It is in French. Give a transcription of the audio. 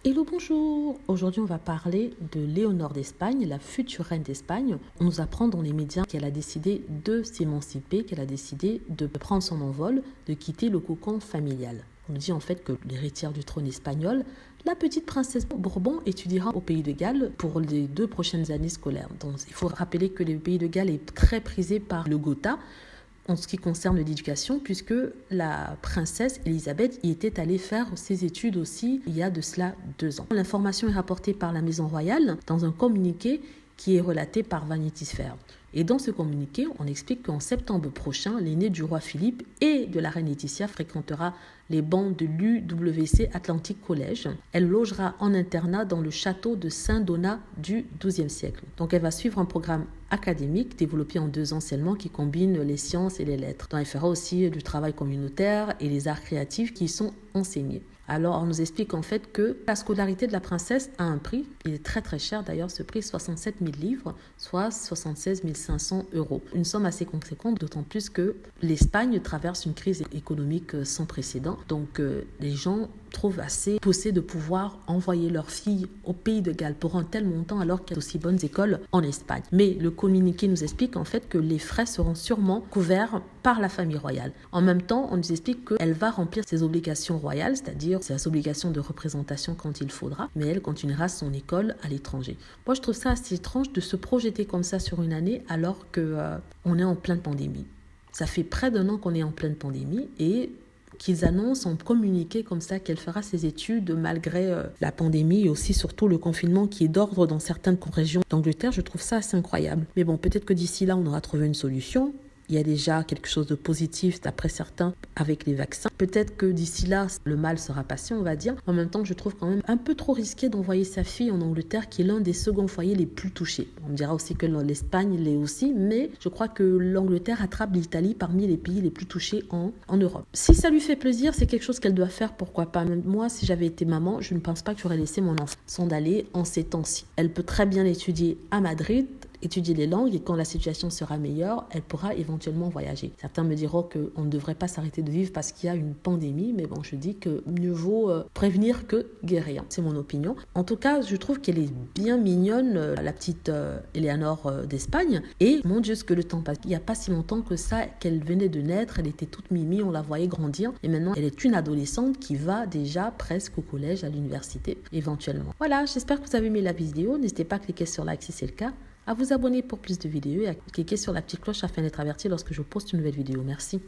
Hello, bonjour! Aujourd'hui, on va parler de Léonore d'Espagne, la future reine d'Espagne. On nous apprend dans les médias qu'elle a décidé de s'émanciper, qu'elle a décidé de prendre son envol, de quitter le cocon familial. On nous dit en fait que l'héritière du trône espagnol, la petite princesse Bourbon, étudiera au Pays de Galles pour les 2 prochaines années scolaires. Donc, il faut rappeler que le Pays de Galles est très prisé par le Gotha en ce qui concerne l'éducation, puisque la princesse Elisabeth y était allée faire ses études aussi il y a de cela 2 ans. L'information est rapportée par la Maison Royale dans un communiqué qui est relaté par Vanity Fair. Et dans ce communiqué, on explique qu'en septembre prochain, l'aîné du roi Philippe et de la reine Laetitia fréquentera les bancs de l'UWC Atlantic College. Elle logera en internat dans le château de Saint-Donat du XIIe siècle. Donc elle va suivre un programme académique développé en 2 ans seulement qui combine les sciences et les lettres. Donc elle fera aussi du travail communautaire et les arts créatifs qui y sont enseignés. Alors, on nous explique en fait que la scolarité de la princesse a un prix. Il est très très cher d'ailleurs, ce prix, 67 000 livres, soit 76 500 euros. Une somme assez conséquente, d'autant plus que l'Espagne traverse une crise économique sans précédent. Donc, les gens trouvent assez poussé de pouvoir envoyer leurs filles au Pays de Galles pour un tel montant alors qu'il y a d'aussi bonnes écoles en Espagne. Mais le communiqué nous explique en fait que les frais seront sûrement couverts par la famille royale. En même temps, on nous explique qu'elle va remplir ses obligations royales, c'est-à-dire ses obligations de représentation quand il faudra, mais elle continuera son école à l'étranger. Moi, je trouve ça assez étrange de se projeter comme ça sur une année alors qu'on est en pleine pandémie. Ça fait près d'1 an qu'on est en pleine pandémie et qu'ils annoncent en communiqué comme ça qu'elle fera ses études malgré la pandémie et aussi surtout le confinement qui est d'ordre dans certaines régions d'Angleterre. Je trouve ça assez incroyable. Mais bon, peut-être que d'ici là, on aura trouvé une solution. Il y a déjà quelque chose de positif, d'après certains, avec les vaccins. Peut-être que d'ici là, le mal sera passé, on va dire. En même temps, je trouve quand même un peu trop risqué d'envoyer sa fille en Angleterre, qui est l'un des seconds foyers les plus touchés. On me dira aussi que l'Espagne l'est aussi, mais je crois que l'Angleterre attrape l'Italie parmi les pays les plus touchés en Europe. Si ça lui fait plaisir, c'est quelque chose qu'elle doit faire, pourquoi pas. Même moi, si j'avais été maman, je ne pense pas que j'aurais laissé mon enfant s'en aller en ces temps-ci. Elle peut très bien étudier à Madrid, étudier les langues et quand la situation sera meilleure, elle pourra éventuellement voyager. Certains me diront qu'on ne devrait pas s'arrêter de vivre parce qu'il y a une pandémie, mais bon, je dis que mieux vaut prévenir que guérir. C'est mon opinion. En tout cas, je trouve qu'elle est bien mignonne, la petite Éléonore d'Espagne. Et mon Dieu, ce que le temps passe. Il n'y a pas si longtemps que ça qu'elle venait de naître, elle était toute mimi, on la voyait grandir. Et maintenant, elle est une adolescente qui va déjà presque au collège, à l'université, éventuellement. Voilà, j'espère que vous avez aimé la vidéo. N'hésitez pas à cliquer sur like si c'est le cas, à vous abonner pour plus de vidéos et à cliquer sur la petite cloche afin d'être averti lorsque je poste une nouvelle vidéo. Merci.